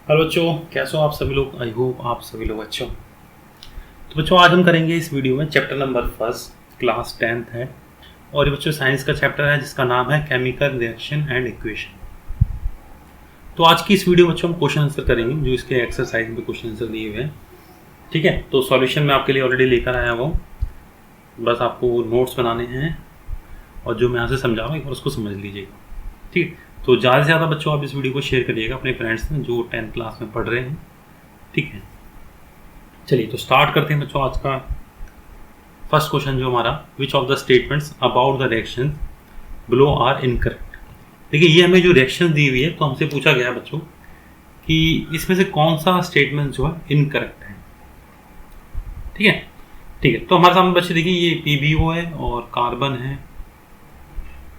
Hello बच्चों, कैसे हो आप सभी लोग। आई होप आप सभी लोग अच्छे हो। तो बच्चों आज हम करेंगे इस वीडियो में चैप्टर नंबर 1, क्लास 10th है। और ये बच्चों साइंस का चैप्टर है जिसका नाम है केमिकल रिएक्शन एंड इक्वेशन। तो आज की इस वीडियो में बच्चों हम क्वेश्चन आंसर करेंगे जो इसके एक्सरसाइज में क्वेश्चन आंसर दिए हुए हैं। ठीक है, तो सॉल्यूशन मैं आपके लिए ऑलरेडी लेकर आया हूँ, बस आपको नोट्स बनाने हैं और जो मैं यहाँ से समझा रहा हूँ एक बार उसको समझ लीजिएगा। ठीक, तो ज़्यादा से ज़्यादा बच्चों आप इस वीडियो को शेयर करिएगा अपने फ्रेंड्स से जो 10th क्लास में पढ़ रहे हैं। ठीक है, चलिए तो स्टार्ट करते हैं बच्चों। आज का फर्स्ट क्वेश्चन जो हमारा, which of the statements about the reaction below are incorrect. देखिए ये हमें जो रिएक्शन दी हुई है तो हमसे पूछा गया है बच्चों कि इसमें से कौन सा स्टेटमेंट जो है इनकरेक्ट है। ठीक है, ठीक है, तो हमारे सामने बच्चे देखिए ये PbO है और कार्बन है,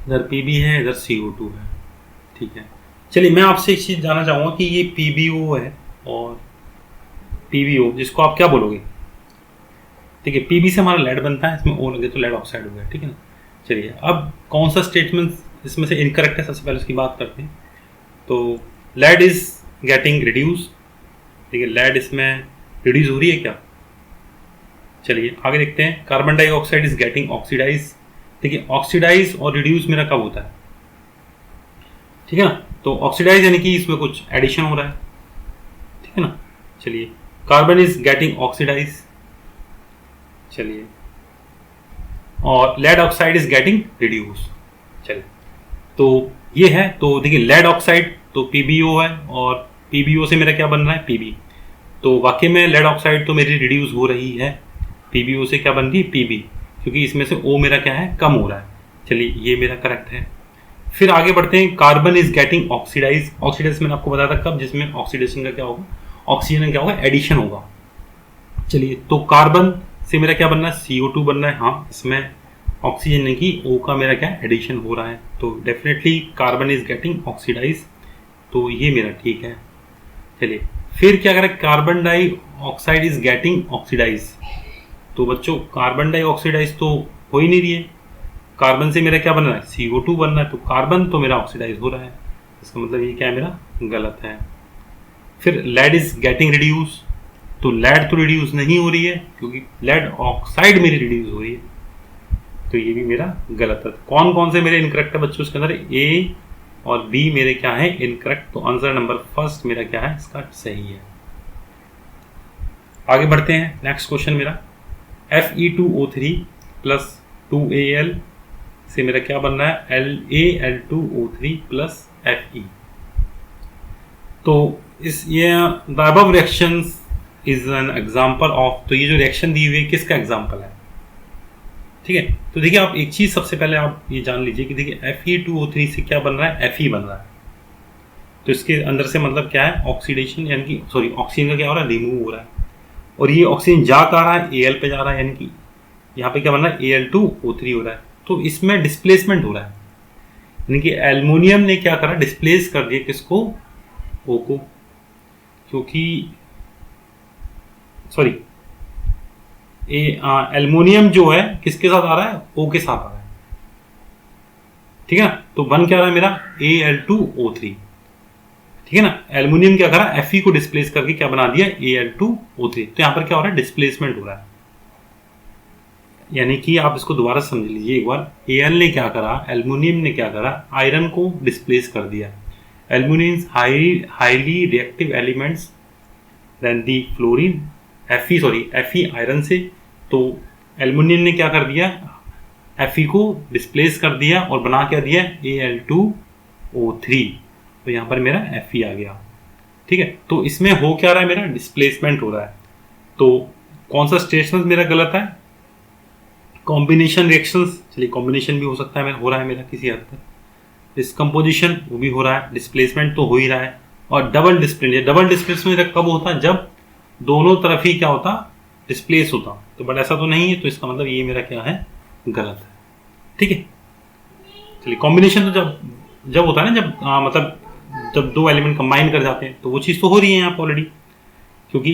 इधर Pb है, इधर CO2 है। ठीक है, चलिए मैं आपसे एक चीज़ जानना चाहूँगा कि ये PbO है और PbO जिसको आप क्या बोलोगे। ठीक है, Pb से हमारा लेड बनता है, इसमें O लगे तो लेड ऑक्साइड हो गया। ठीक है ना, चलिए अब कौन सा स्टेटमेंट इसमें से इनकरेक्ट है सबसे पहले उसकी बात करते हैं। तो लेड इज गेटिंग रिड्यूस। ठीक है, लेड इसमें रिड्यूस हो रही है क्या। चलिए आगे देखते हैं, carbon dioxide is getting oxidise. देखिए ऑक्सीडाइज और रिड्यूस मेरा कब होता है। ठीक है ना, तो ऑक्सीडाइज यानी कि इसमें कुछ एडिशन हो रहा है। ठीक है ना, चलिए कार्बन इज गेटिंग ऑक्सीडाइज। चलिए और lead oxide is getting reduce. चलिए तो ये है, तो देखिए लेड ऑक्साइड तो PbO है और PbO से मेरा क्या बन रहा है Pb। तो वाकई में लेड ऑक्साइड तो मेरी रिड्यूस हो रही है, PbO से क्या बन रही है Pb, क्योंकि इसमें से O मेरा क्या है कम हो रहा है। चलिए ये मेरा करेक्ट है। फिर आगे बढ़ते हैं, carbon is getting oxidise. Oxidise मैंने आपको बताया था कब, जिसमें ऑक्सीडेशन का क्या होगा, ऑक्सीजन का क्या होगा, एडिशन होगा। चलिए तो कार्बन से मेरा क्या बनना है CO2 बनना है। हाँ, इसमें ऑक्सीजन नहीं की O का मेरा क्या एडिशन हो रहा है, तो definitely carbon is getting oxidise, तो ये मेरा ठीक है। चलिए फिर क्या करें, carbon dioxide is getting oxidise. तो बच्चों कार्बन डाइऑक्साइडाइज तो हो ही नहीं रही है, कार्बन से मेरा क्या बन रहा है CO2 बन रहा है, तो कार्बन तो मेरा ऑक्सीडाइज हो रहा है, इसका मतलब ये क्या है मेरा गलत है। फिर लेड इज गेटिंग रिड्यूस, तो लेड तो रिड्यूस नहीं हो रही है क्योंकि लेड ऑक्साइड मेरी रिड्यूस हो रही है, तो ये भी मेरा गलत है। कौन कौन से मेरे इनकरेक्ट है बच्चों इसके अंदर, A और B मेरे क्या है इनकरेक्ट, तो आंसर नंबर फर्स्ट मेरा क्या है इसका सही है। आगे बढ़ते हैं, नेक्स्ट क्वेश्चन मेरा, Fe2O3 प्लस 2Al से मेरा क्या बन रहा है LaL2O3 प्लस Fe। तो इस ये the above reactions is an example of, तो ये जो रिएक्शन दी हुई है किसका एग्जांपल है। ठीक है, तो देखिए आप एक चीज सबसे पहले आप ये जान लीजिए कि देखिए Fe2O3 से क्या बन रहा है Fe बन रहा है, तो इसके अंदर से मतलब क्या है ऑक्सीडेशन, यानी कि सॉरी ऑक्सीजन का क्या हो रहा है रिमूव हो रहा है, और ये ऑक्सीजन जा कहाँ रहा है Al पे जा रहा है, यानी कि यहाँ पे क्या बन रहा है Al2O3 हो रहा है, तो इसमें डिस्प्लेसमेंट हो रहा है, यानी कि एल्युमिनियम ने क्या करा डिस्प्लेस कर दिया किसको O को, क्योंकि सॉरी एल्युमिनियम जो है किसके साथ आ रहा है O के साथ आ रहा है। ठीक है ना, तो बन क्या रहा है मेरा Al2O3। ठीक है ना, एल्युमिनियम क्या करा Fe को डिस्प्लेस करके क्या बना दिया Al2O3, तो यहां पर क्या हो रहा है डिस्प्लेसमेंट हो रहा है, यानी कि आप इसको दोबारा समझ लीजिए एक बार। Al ने क्या करा, एल्युमिनियम ने क्या करा आयरन को डिस्प्लेस कर दिया। Aluminium highly reactive elements than the fluorine, Fe iron से, तो एल्युमिनियम ने क्या कर दिया Fe को डिस्प्लेस कर दिया और बना क्या दिया Al2O3, तो यहाँ पर मेरा Fe आ गया। ठीक है, तो इसमें हो क्या रहा है मेरा डिस्प्लेसमेंट हो रहा है, तो कौन सा स्टेटमेंट मेरा गलत है, कॉम्बिनेशन रिएक्शंस। चलिए कॉम्बिनेशन भी हो सकता है हो रहा है मेरा किसी हद तक, डिस्कम्पोजिशन वो भी हो रहा है, डिस्प्लेसमेंट तो हो ही रहा है, और डबल डिस्प्लेसमेंट कब होता है जब दोनों तरफ ही क्या होता डिस्प्लेस होता, तो बट ऐसा तो नहीं है, तो इसका मतलब ये मेरा क्या है गलत है। ठीक है, चलिए कॉम्बिनेशन तो जब होता है ना, जब मतलब जब दो एलिमेंट कंबाइन कर जाते हैं, तो वो चीज़ तो हो रही है यहाँ पर ऑलरेडी, क्योंकि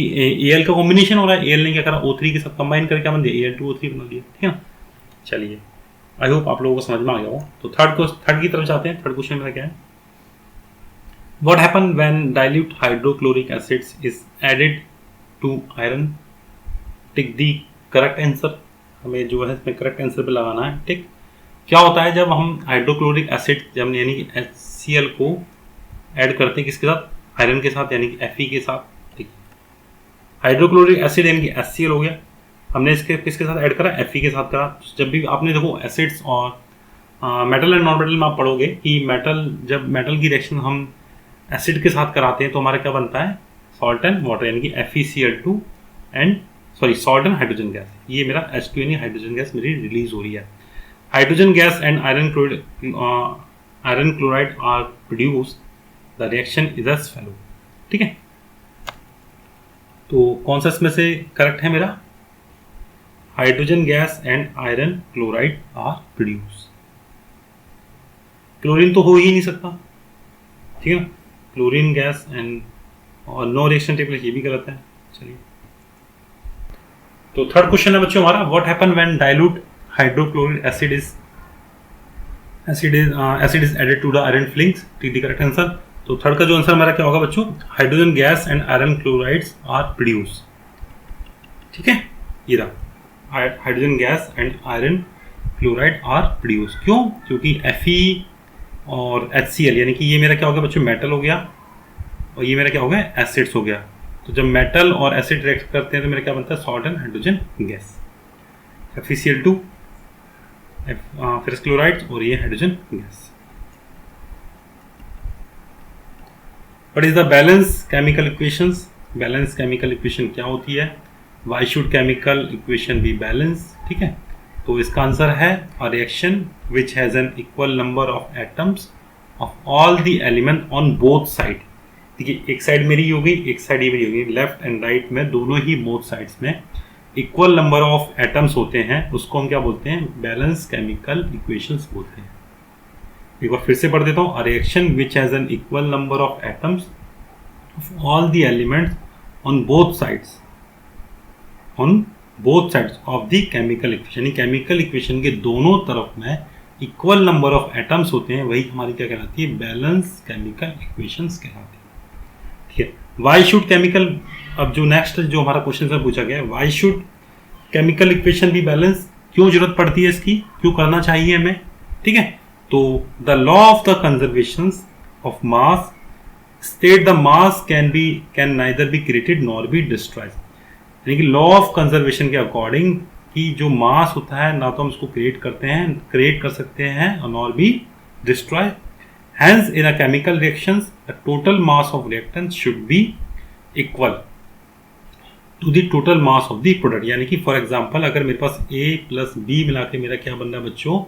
Al का कॉम्बिनेशन हो रहा है। Al ने क्या करा O3 के साथ कंबाइन करके क्या बन दिया Al2O3 बना दिया। ठीक है ना, चलिए आई होप आप लोगों को समझ में आ गया हो। तो थर्ड की तरफ जाते हैं। थर्ड क्वेश्चन मेरा क्या है, What happen when dilute hydrochloric acids is added to iron? Tick the correct answer, हमें जो है इसमें करेक्ट आंसर पे लगाना है टिक। क्या होता है जब हम हाइड्रोक्लोरिक एसिड जब यानी कि HCl को ऐड करते हैं किसके साथ, आयरन के साथ यानी कि Fe के साथ। ठीक, हाइड्रोक्लोरिक एसिड यानी कि HCl हो गया, हमने इसके किसके साथ ऐड करा, Fe के साथ करा। जब भी आपने देखो एसिड्स और मेटल एंड नॉन मेटल में आप पढ़ोगे कि मेटल जब मेटल की रिएक्शन हम एसिड के साथ कराते हैं तो हमारा क्या बनता है, सॉल्ट एंड वाटर यानी कि FeCl2 and salt and hydrogen gas. ये मेरा H2 यानी हाइड्रोजन गैस मेरी रिलीज हो रही है। Hydrogen gas and iron chloride are produce, the reaction is as follow. ठीक है, तो कौन सा इसमें से करेक्ट है मेरा, hydrogen gas and iron chloride are produce. Chlorine तो हो ही नहीं सकता, ठीक है ना, क्लोरीन गैस एंड और नो रिएक्शन टेबल, ये भी गलत है। चलिए, तो थर्ड क्वेश्चन है बच्चों हमारा, what happen when dilute hydrochloric acid is added to the iron filings. Tick the correct answer. तो थर्ड का जो आंसर हमारा क्या होगा बच्चों, hydrogen gas and iron chlorides are produce. ठीक है, ये रहा, hydrogen gas and iron chloride are produce. क्यों, क्योंकि Fe और HCl यानी कि ये मेरा क्या हो गया बच्चों, मेटल हो गया, और ये मेरा क्या हो गया, एसिड्स हो गया। तो जब मेटल और एसिड रिएक्ट करते हैं तो मेरा क्या बनता है, salt and hydrogen gas, FeCl2 फिर क्लोराइड और ये hydrogen gas. What is the balance chemical equations. Balance chemical equation क्या होती है, why should chemical equation be balance. ठीक है, तो इसका आंसर है a reaction which has an equal number of atoms of all the element on both side. देखिए, एक साइड मेरी होगी, एक साइड ये मेरी होगी, लेफ्ट एंड राइट में दोनों ही बोथ साइड्स में इक्वल नंबर ऑफ एटम्स होते हैं, उसको हम क्या बोलते हैं, बैलेंस केमिकल इक्वेशंस बोलते हैं। एक बार फिर से पढ़ देता हूँ, a reaction which has an equal number of atoms of all the elements on both sides of the chemical equation. यानी केमिकल इक्वेशन के दोनों तरफ में इक्वल नंबर ऑफ एटम्स होते हैं, वही हमारी क्या कहलाती है, बैलेंस केमिकल इक्वेशंस कहलाती है। ठीक है, वाई शुड केमिकल, अब जो नेक्स्ट जो हमारा क्वेश्चन से पूछा गया है, why should chemical equation be balance, क्यों जरूरत पड़ती है इसकी, क्यों करना चाहिए हमें। ठीक है, तो the law of the conservation of mass state the mass can neither be created nor be destroyed. यानी कि लॉ ऑफ कंजर्वेशन के अकॉर्डिंग कि जो मास होता है ना तो हम उसको क्रिएट कर सकते हैं और nor be destroy. Hence in a chemical reactions the total mass of reactant should be equal to the total mass of the product. यानी कि फॉर एग्जांपल अगर मेरे पास A प्लस B मिला के मेरा क्या बन रहा है बच्चों,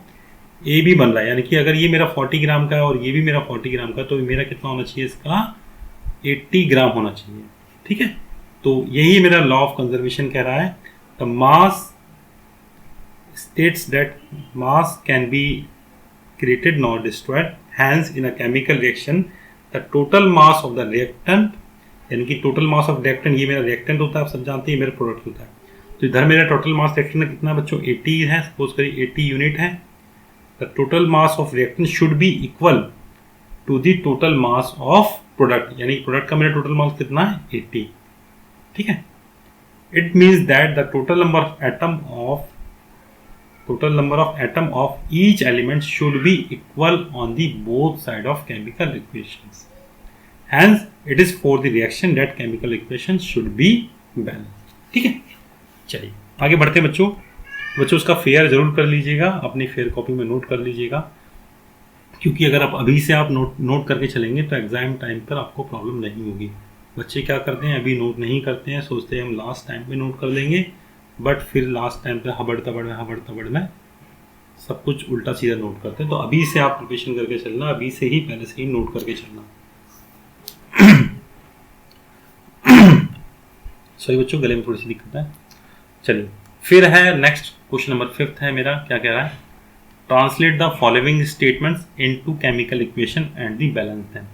AB बन रहा है, यानी कि अगर ये मेरा 40 ग्राम का है और ये भी मेरा 40 ग्राम का, तो मेरा कितना होना चाहिए, इसका 80 ग्राम होना चाहिए। ठीक है, तो यही मेरा लॉ ऑफ कंजर्वेशन कह रहा है, the mass states that mass can be created nor destroyed, hence in a chemical reaction the total mass of the reactant, यानी कि टोटल मास ऑफ रिएक्टेंट, ये मेरा रिएक्टेंट होता है, आप सब जानते हैं, मेरा प्रोडक्ट होता है। तो इधर मेरा टोटल मास रिएक्टेंट कितना बच्चों, 80 है, सपोज करिए 80 यूनिट है। The total mass of reactant should be equal to the total mass of product, यानी प्रोडक्ट का मेरा टोटल मास कितना है, 80। ठीक है, it means that the total number of atom of each element should be equal on the both side of chemical equations. Hence, it is for the reaction that chemical equations should be balanced. ठीक है, चलिए आगे बढ़ते हैं बच्चों। उसका fair जरूर कर लीजिएगा, अपनी फेयर कॉपी में नोट कर लीजिएगा, क्योंकि अगर आप अभी से आप नोट करके चलेंगे तो एग्जाम टाइम पर आपको प्रॉब्लम नहीं होगी। बच्चे क्या करते हैं, अभी नोट नहीं करते हैं, सोचते हैं हम लास्ट टाइम पे नोट कर लेंगे, बट फिर लास्ट टाइम पे हबड़ तबड़ में सब कुछ उल्टा सीधा नोट करते हैं। तो अभी से आप प्रिपरेशन करके चलना, अभी से ही पहले से ही नोट करके चलना। सॉरी बच्चों, गले में थोड़ी सी दिक्कत है। चलिए फिर है नेक्स्ट क्वेश्चन नंबर 5 है मेरा, क्या कह रहा है, translate the following statements into chemical equation and the balance them.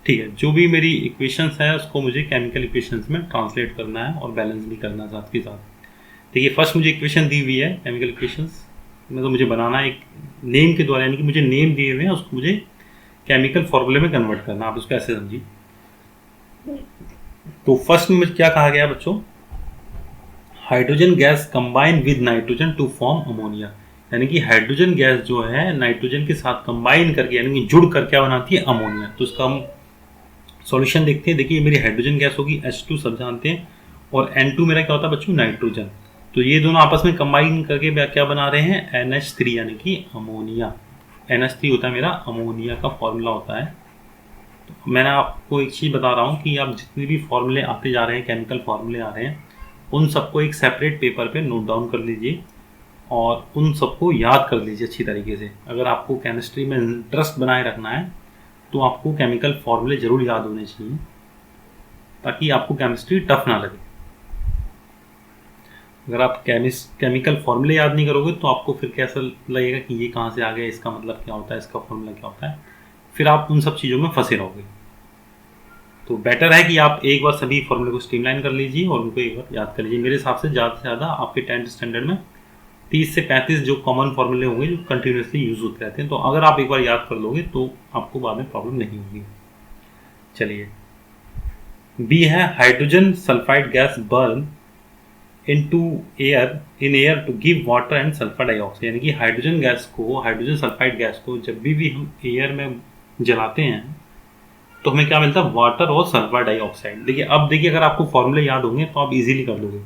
ठीक है, जो भी मेरी इक्वेशंस है उसको मुझे केमिकल इक्वेशंस में ट्रांसलेट करना है और बैलेंस भी करना है साथ के साथ। ठीक है, फर्स्ट मुझे इक्वेशन दी हुई है केमिकल इक्वेशंस में, तो मुझे बनाना एक नेम के द्वारा, यानी कि मुझे नेम दिए हुए हैं, उसको मुझे केमिकल फॉर्मूले में कन्वर्ट करना, आप उसको ऐसे समझिए। तो फर्स्ट में क्या कहा गया बच्चों, hydrogen gas combine with nitrogen to form ammonia, यानी कि हाइड्रोजन गैस जो है नाइट्रोजन के साथ कंबाइन करके यानी कि जुड़ कर क्या बनाती है, अमोनिया। तो इसका हम सॉल्यूशन देखते हैं। देखिए मेरी हाइड्रोजन गैस होगी H2 सब जानते हैं, और N2 मेरा क्या होता है बच्चों, नाइट्रोजन। तो ये दोनों आपस में कंबाइन करके क्या बना रहे हैं, NH3 यानी कि अमोनिया। NH3 होता है मेरा अमोनिया का फॉर्मूला होता है। तो मैंने आपको एक चीज़ बता रहा हूँ कि आप जितने भी फॉर्मूले आते जा रहे हैं, केमिकल फॉर्मूले आ रहे हैं, उन सबको एक सेपरेट पेपर पे नोट डाउन कर लीजिए और उन सबको याद कर लीजिए अच्छी तरीके से। अगर आपको केमिस्ट्री में इंटरेस्ट बनाए रखना है तो आपको केमिकल फॉर्मूले ज़रूर याद होने चाहिए, ताकि आपको केमिस्ट्री टफ ना लगे। अगर आप केमिकल फॉर्मूले याद नहीं करोगे तो आपको फिर कैसा लगेगा कि ये कहाँ से आ गया, इसका मतलब क्या होता है, इसका फॉर्मूला क्या होता है, फिर आप उन सब चीज़ों में फंसे रहोगे। तो बेटर है कि आप एक बार सभी फॉर्मूले को स्ट्रीमलाइन कर लीजिए और उनको एक बार याद कर लीजिए। मेरे हिसाब से ज़्यादा आपके 10th स्टैंडर्ड में 30 से 35 जो कॉमन फॉर्मूले होंगे जो कंटिन्यूसली यूज होते रहते हैं। तो अगर आप एक बार याद कर लोगे तो आपको बाद में प्रॉब्लम नहीं होगी। चलिए, बी है hydrogen sulphide gas burn into in air to give water and sulphur dioxide, यानी कि हाइड्रोजन सल्फाइड गैस को जब भी हम एयर में जलाते हैं तो हमें क्या मिलता है, वाटर और सल्फर डाइऑक्साइड। देखिए अब देखिए, अगर आपको फॉर्मूले याद होंगे तो आप इजीली कर लोगे,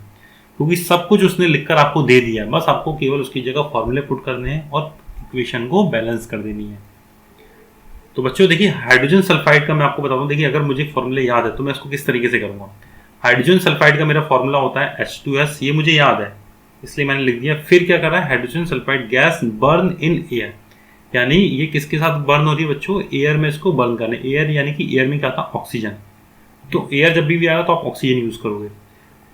क्योंकि सब कुछ उसने लिखकर आपको दे दिया है। बस आपको केवल उसकी जगह फॉर्मूले पुट करने हैं और इक्वेशन को बैलेंस कर देनी है। तो बच्चों देखिए, हाइड्रोजन सल्फाइड का मैं आपको बता दूं, देखिए अगर मुझे फॉर्मूले याद है तो मैं इसको किस तरीके से करूंगा। हाइड्रोजन सल्फाइड का मेरा फॉर्मूला होता है H2S, ये मुझे याद है इसलिए मैंने लिख दिया। फिर क्या कर रहा है, hydrogen sulphide gas burn in air, यानी ये किसके साथ बर्न हो रही है बच्चों, एयर में इसको बर्न करना है। एयर यानी कि एयर में क्या था, ऑक्सीजन। तो एयर जब भी आएगा तो आप ऑक्सीजन यूज करोगे।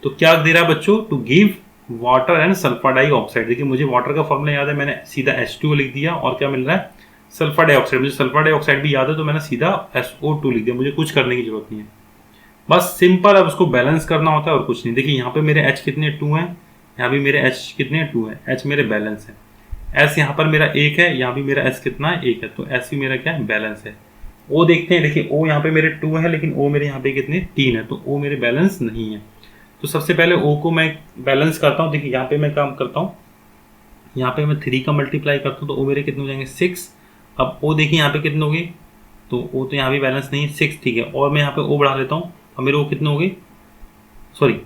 तो क्या दे रहा है बच्चों, to give water and sulphur dioxide. देखिए मुझे वाटर का फॉर्मूला याद है, मैंने सीधा H2O लिख दिया, और क्या मिल रहा है, सल्फर डाइऑक्साइड। मुझे सल्फर डाइऑक्साइड भी याद है तो मैंने सीधा SO2 लिख दिया, मुझे कुछ करने की जरूरत नहीं है। बस सिंपल अब उसको बैलेंस करना होता है और कुछ नहीं। देखिए यहाँ पे मेरे H कितने 2 हैं, यहाँ भी मेरे H कितने 2 हैं, H मेरे बैलेंस है। S यहाँ पर मेरा 1 है, यहाँ भी मेरा S कितना है, 1 है, तो S भी मेरा क्या है, बैलेंस है। O देखते हैं, देखिए O यहाँ पे मेरे 2 है, लेकिन O मेरे यहाँ पे कितने 3 है, तो O मेरे बैलेंस नहीं है। तो सबसे पहले O को मैं बैलेंस करता हूँ। देखिए यहाँ पे मैं काम करता हूँ, यहाँ पे मैं 3 का मल्टीप्लाई करता हूँ तो O मेरे कितने हो जाएंगे 6। अब O देखिए यहाँ पे कितने हो गए, तो O तो यहाँ भी बैलेंस नहीं है, 6 ठीक है। और मैं यहाँ पे O बढ़ा लेता हूँ, अब मेरे O कितने हो गए, सॉरी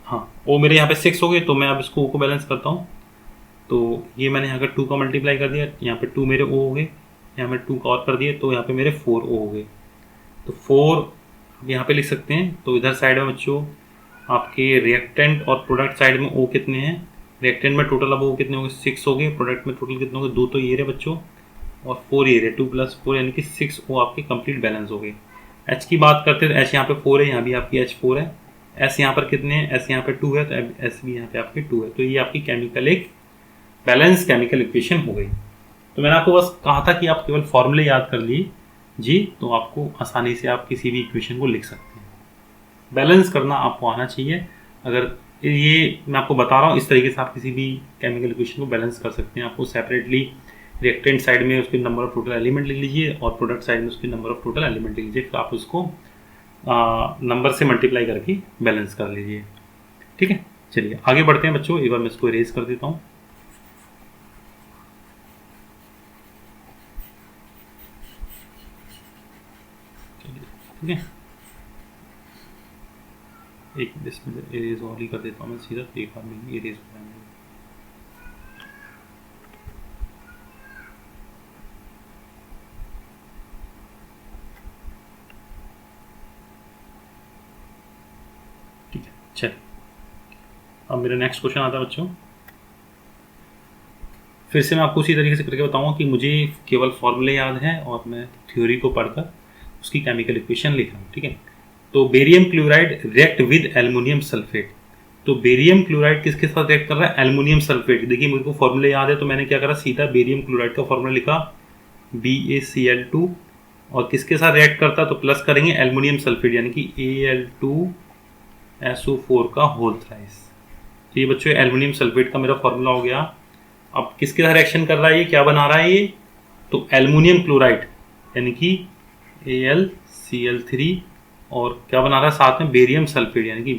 हाँ O मेरे यहाँ पे 6 हो गए। तो मैं अब इसको O को बैलेंस करता हूँ, तो ये मैंने यहाँ का 2 का मल्टीप्लाई कर दिया, यहाँ पे 2 मेरे O हो गए, यहाँ पे 2 का और कर दिए, तो यहाँ पे मेरे 4 O हो गए। तो 4 यहाँ पे लिख सकते हैं। तो इधर साइड में बच्चों आपके रिएक्टेंट और प्रोडक्ट साइड में O कितने हैं, रिएक्टेंट में टोटल अब O कितने हो गए, 6 हो गए, प्रोडक्ट में टोटल कितने हो गए, 2 तो ये रहे बच्चों और 4 ये रहे, 2 + 4 यानी कि 6 O आपके कंप्लीट बैलेंस हो गए। H की बात करते हैं तो H यहाँ पे 4 है, यहाँ भी आपकी H 4 है। S यहाँ पर कितने हैं, S यहाँ पे 2 है, तो S भी यहाँ पे आपके 2 है। तो ये आपकी केमिकल एक बैलेंस केमिकल इक्वेशन हो गई। तो मैंने आपको बस कहा था कि आप केवल फॉर्मूले याद कर लिए जी, तो आपको आसानी से आप किसी भी इक्वेशन को लिख सकते हैं। बैलेंस करना आपको आना चाहिए। अगर ये मैं आपको बता रहा हूँ, इस तरीके से आप किसी भी केमिकल इक्वेशन को बैलेंस कर सकते हैं। आपको सेपरेटली रिएक्टेंट साइड में उसके नंबर ऑफ टोटल एलिमेंट लिख लीजिए और प्रोडक्ट साइड में उसके नंबर ऑफ टोटल एलिमेंट लिख लीजिए, फिर आप उसको नंबर से मल्टीप्लाई करके बैलेंस कर लीजिए। ठीक है, चलिए आगे बढ़ते हैं बच्चों। एक बार मैं इसको इरेज कर देता हूँ। ठीक है, एक इसमें इरेज और ही कर देता हूँ मैं सीधा, एक बार में ही इरेज हो जाएंगे। ठीक है, चलिए अब मेरा नेक्स्ट क्वेश्चन आता है बच्चों। फिर से मैं आपको उसी तरीके से करके बताऊंगा कि मुझे केवल फॉर्मूले याद है और मैं थ्योरी को पढ़कर उसकी केमिकल इक्वेशन लिख रहा हूँ। ठीक है, तो barium chloride react with aluminium sulphate. तो बेरियम क्लोराइड किसके साथ रिएक्ट कर रहा है, एल्युमिनियम सल्फेट। देखिए मेरे को फॉर्मूले याद है तो मैंने क्या करा, सीधा बेरियम क्लोराइड का फॉर्मूला लिखा BaCl2, और किसके साथ रिएक्ट करता है तो प्लस करेंगे एल्युमिनियम सल्फेट यानी कि Al2SO4 का होल थ्राइस। तो ये बच्चों एल्युमिनियम सल्फेट का मेरा फॉर्मूला हो गया। अब किसके साथ रिएक्शन कर रहा है, ये क्या बना रहा है ये, तो एल्युमिनियम क्लोराइड यानी कि AlCl3 और क्या बना रहा है साथ में बेरियम सल्फेट यानी कि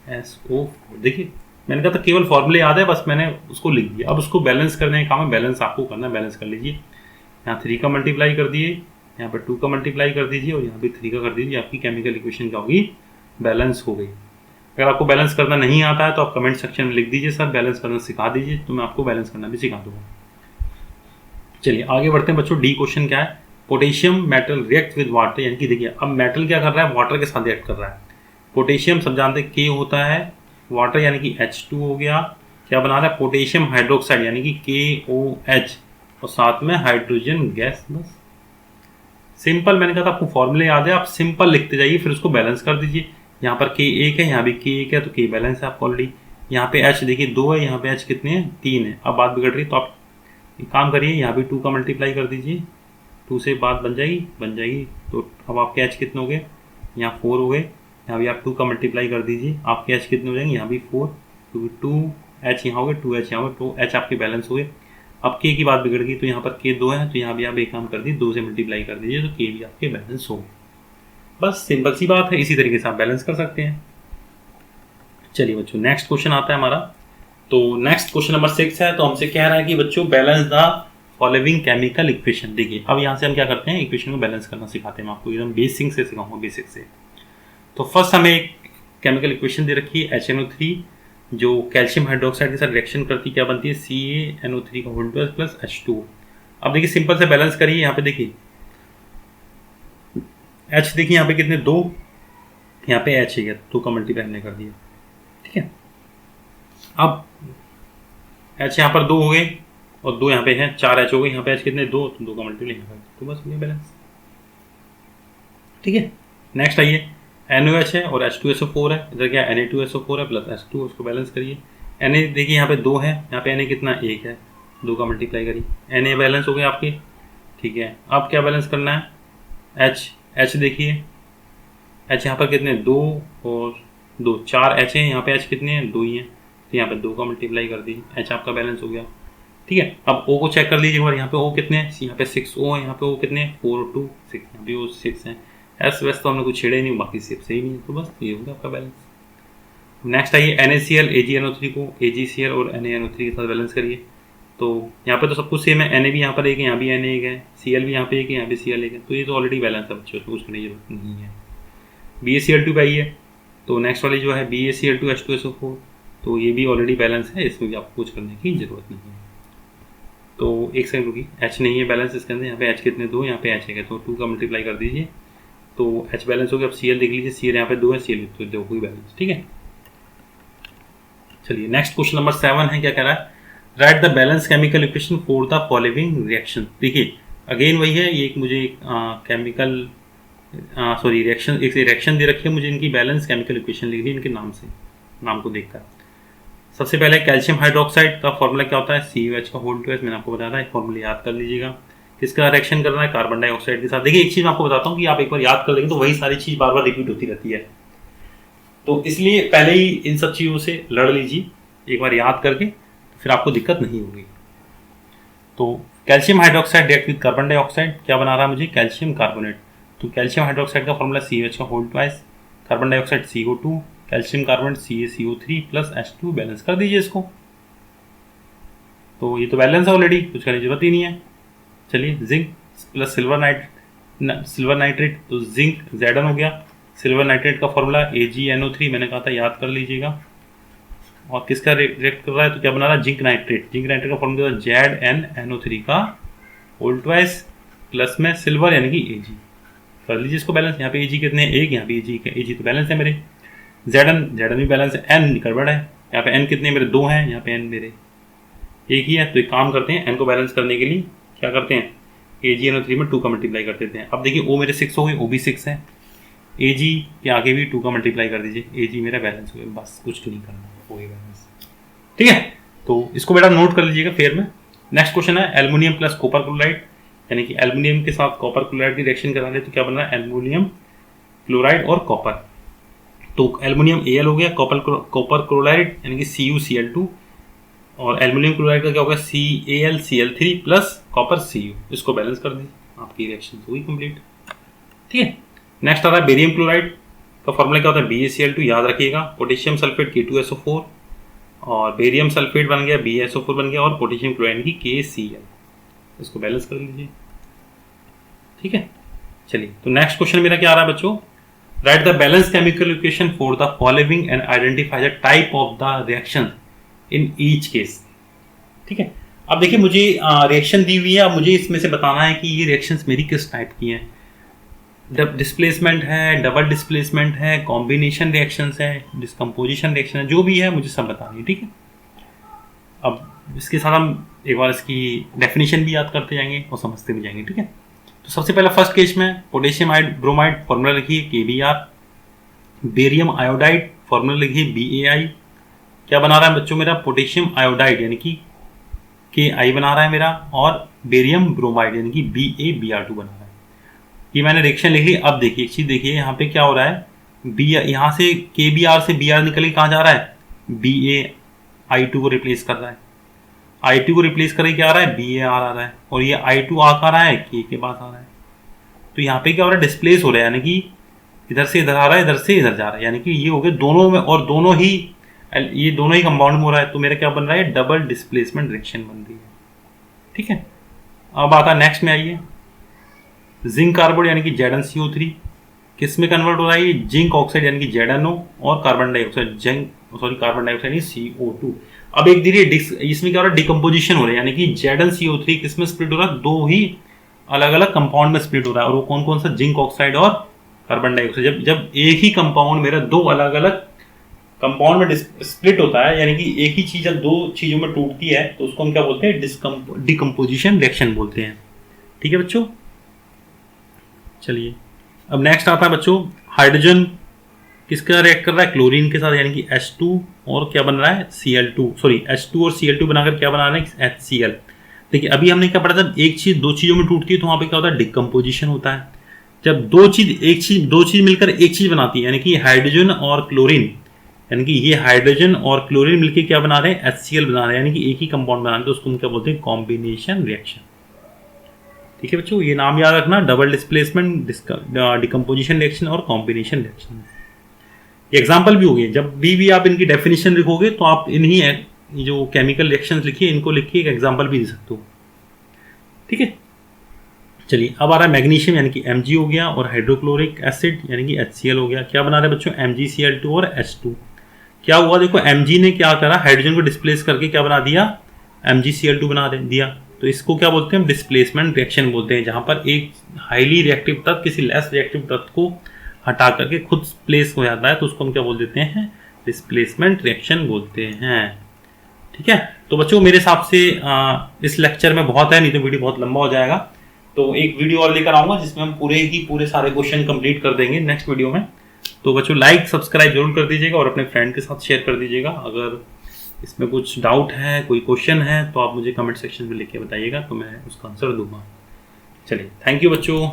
BaSO4। देखिए मैंने कहा था केवल फॉर्मूले याद है, बस मैंने उसको लिख दिया। अब उसको बैलेंस करने का काम है, बैलेंस आपको करना है, बैलेंस कर लीजिए। यहाँ 3 का मल्टीप्लाई कर दिए, यहाँ पर 2 का मल्टीप्लाई कर दीजिए और यहाँ पे 3 का कर दीजिए। आपकी केमिकल इक्वेशन क्या होगी, बैलेंस हो गई। अगर आपको बैलेंस करना नहीं आता है तो आप कमेंट सेक्शन में लिख दीजिए सर बैलेंस करना सिखा दीजिए, तो मैं आपको बैलेंस करना भी सिखा दूंगा। चलिए आगे बढ़ते हैं बच्चों। डी क्वेश्चन क्या है, potassium metal react with water, यानी कि देखिए अब मेटल क्या कर रहा है, वाटर के साथ रिएक्ट कर रहा है। पोटेशियम सब जानते हैं के होता है वाटर यानी कि H2 हो गया, क्या बना रहा है पोटेशियम हाइड्रोक्साइड यानी कि KOH और साथ में हाइड्रोजन गैस। बस सिंपल, मैंने कहा था आपको फॉर्मूले याद है, आप सिंपल लिखते जाइए फिर उसको बैलेंस कर दीजिए। यहाँ पर K1 है, यहाँ भी K1 है, तो K बैलेंस है आपको ऑलरेडी। यहाँ पे H देखिए 2 है, यहाँ पे H कितने हैं 3 है। अब बात बिगड़ रही तो आप एक काम करिए, यहाँ भी 2 का मल्टीप्लाई कर दीजिए, 2 से बात बन जाएगी। तो अब आपके H कितने हो गए, यहाँ 4 हो गए, यहाँ भी आप 2 का मल्टीप्लाई कर दीजिए, आपके H कितने हो जाएंगे, यहाँ भी 4, क्योंकि 2H यहाँ हो गए, 2H यहाँ हो गए, तो H आपके बैलेंस हो गए। अब K की बात बिगड़ गई, तो यहाँ पर K 2 है, तो यहाँ भी आप एक काम कर दीजिए 2 से मल्टीप्लाई कर दीजिए, तो K भी आपके बैलेंस हो। बस सिंपल सी बात है, इसी तरीके से आप बैलेंस कर सकते हैं। चलिए बच्चों नेक्स्ट क्वेश्चन आता है हमारा। तो नेक्स्ट क्वेश्चन नंबर 6 है, तो हमसे कह रहा है कि बच्चों balance the following chemical equation. देखिए अब यहाँ से हम क्या करते हैं, इक्वेशन को बैलेंस करना सिखाते हैं। मैं आपको एकदम बेसिक से सिखाऊंगा, बेसिक से। तो फर्स्ट हमें एक केमिकल इक्वेशन दे रखी है HNO3 जो कैल्शियम हाइड्रोक्साइड के साथ रिएक्शन करती क्या बनती है CaNO3 का होल टू प्लस H2। अब देखिए सिंपल से बैलेंस करिए, यहाँ पे देखिए H देखिए यहाँ पे कितने 2, यहाँ पे H है 2 का मल्टीप्लाई हमने कर दिया, ठीक है। अब H यहाँ पर 2 हो गए और 2 यहाँ पे है 4 H हो गए, यहाँ पे H कितने 2, तो 2 का मल्टीप्लाई यहाँ पर, तो बस ये बैलेंस, ठीक है। नेक्स्ट आइए NOH है और H2SO4 है, इधर क्या Na2SO4 है प्लस H2, उसको बैलेंस करिए। Na देखिए यहाँ पे 2 है, यहाँ पे Na कितना 1 है, 2 का मल्टीप्लाई करिए, Na बैलेंस हो गए आपके, ठीक है। अब क्या बैलेंस करना है, H देखिए H यहाँ पर कितने 2 और 2 4 H है, यहाँ पे H कितने हैं 2 ही हैं, तो यहाँ पे 2 का मल्टीप्लाई कर दीजिए, H आपका बैलेंस हो गया, ठीक है। अब O को चेक कर लीजिए एक बार, यहाँ पे O कितने हैं, यहाँ पे 6 O है, यहाँ पे O कितने 4 और 2 6, यहाँ पे O 6 हैं। S वैस तो हमने कुछ छेड़े नहीं, बाकी सिर्फ सही नहीं है, तो बस ये हो गया आपका बैलेंस। नेक्स्ट आइए NaCl AgNO3 को AgCl और NaNO3 के साथ बैलेंस करिए। तो यहाँ पे तो सब कुछ सेम है, Na भी यहाँ पर एक है, यहाँ भी Na एक है, Cl भी यहाँ पे एक है, यहाँ भी Cl एक है, तो ये तो ऑलरेडी बैलेंस है बच्चों, तो कुछ करने की जरूरत नहीं है। BaCl2 पे आइए, तो नेक्स्ट वाली जो है BaCl2 H2SO4, तो ये भी ऑलरेडी बैलेंस है, इसमें भी आपको कुछ करने की जरूरत नहीं है। तो एक सेकंड रुकी, H नहीं है बैलेंस इसके अंदर, यहाँ पे H कितने 2, यहाँ पे H है, तो 2 का मल्टीप्लाई कर दीजिए, तो H बैलेंस हो गया। अब Cl देख लीजिए, Cl यहाँ पे 2 है, Cl तो 2 ही बैलेंस, ठीक है। चलिए नेक्स्ट क्वेश्चन नंबर 7 है, क्या कह रहा है, right the balance chemical equation for the following reaction. देखिए अगेन वही है, ये एक मुझे केमिकल सॉरी रिएक्शन, एक रिएक्शन दे रखी है मुझे, इनकी बैलेंस केमिकल इक्वेशन लिख दी इनके नाम से, नाम को देखकर। सबसे पहले कैल्शियम हाइड्रोक्साइड का फॉर्मूला क्या होता है, CuH का होल टू H, मैंने आपको बताया था, फॉर्मूला याद कर लीजिएगा। किसका रिएक्शन करना है, कार्बन डाइऑक्साइड के साथ। देखिए एक चीज मैं आपको बताता हूँ कि आप एक बार याद कर लेंगे तो वही सारी चीज बार बार रिपीट होती रहती है, तो इसलिए पहले ही इन सब चीजों से लड़ लीजिए एक बार याद करके, फिर आपको दिक्कत नहीं होगी। तो calcium hydroxide react with carbon dioxide, क्या बना रहा है मुझे, कैल्शियम कार्बोनेट। तो कैल्शियम हाइड्रोक्साइड का फॉर्मूला CuH का whole two H, carbon dioxide CO2, calcium carbonate CaCO3 plus H2, balance कर दीजिए इसको। तो ये तो बैलेंस है ऑलरेडी, कुछ करने की जरूरत ही नहीं है। चलिए जिंक प्लस सिल्वर नाइट्रेट, तो जिंक Zn हो गया, सिल्वर नाइट्रेट का फॉर्मूला AgNO3, मैंने कहा था याद कर लीजिएगा। और किसका रिएक्ट कर रहा है, तो क्या बना रहा है, जिंक नाइट्रेट का फॉर्मूला ZnNO3 का होल टू H प्लस में सिल्वर यानी कि Ag, कर लीजिए इसको बैलेंस। यहाँ पे Ag कितने हैं 1, यहाँ पे Ag तो बैलेंस है मेरे। Zn भी बैलेंस है, N गड़बड़ है, यहाँ पे N कितने मेरे 2 हैं, यहाँ पे N मेरे 1 ही है। तो एक काम करते हैं, N को बैलेंस करने के लिए क्या करते हैं, AgNO3 में 2 का मल्टीप्लाई कर देते हैं। अब देखिए O मेरे 6 हो गए, O भी 6 है, Ag के आगे भी 2 का मल्टीप्लाई कर दीजिए, Ag मेरा बैलेंस हो गया, बस कुछ नहीं करना, हो गया बैलेंस, ठीक है। तो इसको बेटा नोट कर लीजिएगा फेयर में। नेक्स्ट क्वेश्चन है एल्युमिनियम प्लस कॉपर क्लोराइड, यानी कि एल्युमिनियम के साथ कॉपर क्लोराइड की रिएक्शन करा रहे, तो क्या बन रहा है, एल्युमिनियम क्लोराइड और कॉपर। तो एल्युमिनियम Al हो गया, कॉपर क्लोराइड यानी कि CuCl2, और एल्युमिनियम क्लोराइड का क्या होगा CaLCl3 प्लस कॉपर Cu, इसको बैलेंस कर दीजिए। आपकी रिएक्शन हुई कंप्लीट। ठीक है, नेक्स्ट आ रहा है बेरियम क्लोराइड का फॉर्मूला क्या होता है, BaCl2 याद रखिएगा, पोटेशियम सल्फेट K2SO4 और बेरियम सल्फेट बन गया BaSO4 बन गया और पोटेशियम क्लोराइड की KCl, इसको बैलेंस कर लीजिए। ठीक है, चलिए तो नेक्स्ट क्वेश्चन मेरा क्या आ रहा है बच्चों, right the balance chemical equation for the following and identify the type of the reaction in each case. ठीक है, अब देखिए मुझे रिएक्शन दी हुई है, अब मुझे इसमें से बताना है कि ये रिएक्शंस मेरी किस टाइप की हैं। डिस्प्लेसमेंट है, डबल डिस्प्लेसमेंट है, कॉम्बिनेशन रिएक्शंस है, डिस्कम्पोजिशन रिएक्शन है, जो भी है मुझे सब बतानी है। ठीक है, अब इसके साथ हम एक बार इसकी डेफिनेशन भी याद करते जाएंगे और समझते भी जाएंगे। ठीक है, तो सबसे पहला फर्स्ट केस में पोटेशियम ब्रोमाइड फॉर्मूला लिखिए KBr, बेरियम आयोडाइड फॉर्मूला लिखिए BAI। क्या बना रहा है बच्चों मेरा, पोटेशियम आयोडाइड यानी कि KI बना रहा है मेरा, और बेरियम ब्रोमाइड यानी कि BaBr2 बना रहा है। ये मैंने रिएक्शन लिख ली। अब देखिए एक चीज देखिए यहाँ पे क्या हो रहा है, यहाँ से KBr से Br निकल के कहाँ जा रहा है, BaI2 को रिप्लेस कर रहा है, I2 को रिप्लेस करके क्या आ रहा है, BAR आ रहा है, और ये I2 आ रहा है K के पास आ रहा है। तो यहाँ पे क्या हो रहा है, डिस्प्लेस हो रहा है, यानी कि इधर से इधर आ रहा है, इधर से इधर जा रहा है, यानी कि ये हो गए दोनों में, और ये दोनों ही कंपाउंड में हो रहा है। तो मेरा क्या बन रहा है, डबल डिस्प्लेसमेंट रिएक्शन बन रही है। ठीक है, अब आता है नेक्स्ट में, आइए जिंक कार्बोड यानी कि ZnCO3 किस में कन्वर्ट हो रहा है, जिंक ऑक्साइड यानी कि ZnO और कार्बन डाइऑक्साइड कार्बन डाइऑक्साइड यानी CO2। अब एक धीरे इसमें क्या हो रहा है, डिकम्पोजिशन हो रहा है, यानी कि ZnCO3 किस में स्प्लिट हो रहा है, दो ही अलग अलग कंपाउंड में स्प्लिट हो रहा है। और वो कौन कौन सा, जिंक ऑक्साइड और कार्बन डाइऑक्साइड। जब एक ही कंपाउंड मेरा दो अलग अलग कंपाउंड में स्प्लिट होता है, यानी कि एक ही चीज जब दो चीजों में टूटती है, तो उसको हम क्या बोलते हैं, डिकम्पोजिशन रिएक्शन बोलते हैं। ठीक है बच्चों, चलिए अब नेक्स्ट आता है बच्चों, हाइड्रोजन किसका रिएक्ट कर रहा है, क्लोरीन के साथ, यानी कि H2 और क्या बन रहा है, Cl2, सॉरी H2 और Cl2 बनाकर क्या बना रहे हैं, HCl। देखिए अभी हमने क्या पढ़ा था, एक चीज दो चीजों में टूटती है तो वहां पे क्या होता है, डिकम्पोजिशन होता है। जब दो चीज मिलकर एक चीज बनाती है, यानी कि हाइड्रोजन और क्लोरीन, यानी कि ये हाइड्रोजन और क्लोरीन मिलकर क्या बना रहे हैं, HCl बना रहे हैं, यानी कि एक ही कंपाउंड बना रहे हैं, तो उसको हम क्या बोलते हैं, कॉम्बिनेशन रिएक्शन। ठीक है बच्चों, ये नाम याद रखना, डबल डिस्प्लेसमेंट, डिकम्पोजिशन रिएक्शन और कॉम्बिनेशन रिएक्शन। एग्जाम्पल भी हो गए, जब भी आप इनकी डेफिनेशन लिखोगे तो आप इन्हीं जो केमिकल रिएक्शंस लिखिए, इनको लिखिए, एक एग्जाम्पल भी दे सकते हो। ठीक है, चलिए अब आ रहा है मैग्नीशियम यानी कि Mg हो गया, और हाइड्रोक्लोरिक एसिड यानी कि HCl हो गया। क्या बना रहे हैं बच्चों, MgCl2 और H2। क्या हुआ देखो, Mg ने क्या करा, हाइड्रोजन को डिस्प्लेस करके क्या बना दिया, MgCl2 बना दिया। तो इसको क्या बोलते हैं, डिस्प्लेसमेंट रिएक्शन बोलते हैं, जहां पर एक हाईली रिएक्टिव तत्व किसी लेस रिएक्टिव तत्व को हटा करके खुद प्लेस हो जाता है, तो उसको हम क्या बोल देते हैं, डिस्प्लेसमेंट रिएक्शन बोलते हैं। ठीक है, तो बच्चों मेरे हिसाब से इस लेक्चर में बहुत है, नहीं तो वीडियो बहुत लंबा हो जाएगा। तो एक वीडियो और लेकर आऊंगा जिसमें हम पूरे सारे क्वेश्चन कंप्लीट कर देंगे नेक्स्ट वीडियो में। तो बच्चों लाइक सब्सक्राइब जरूर कर दीजिएगा और अपने फ्रेंड के साथ शेयर कर दीजिएगा। अगर इसमें कुछ डाउट है, कोई क्वेश्चन है, तो आप मुझे कमेंट सेक्शन में लिख के बताइएगा, तो मैं उसका आंसर दूंगा। चलिए, थैंक यू बच्चों।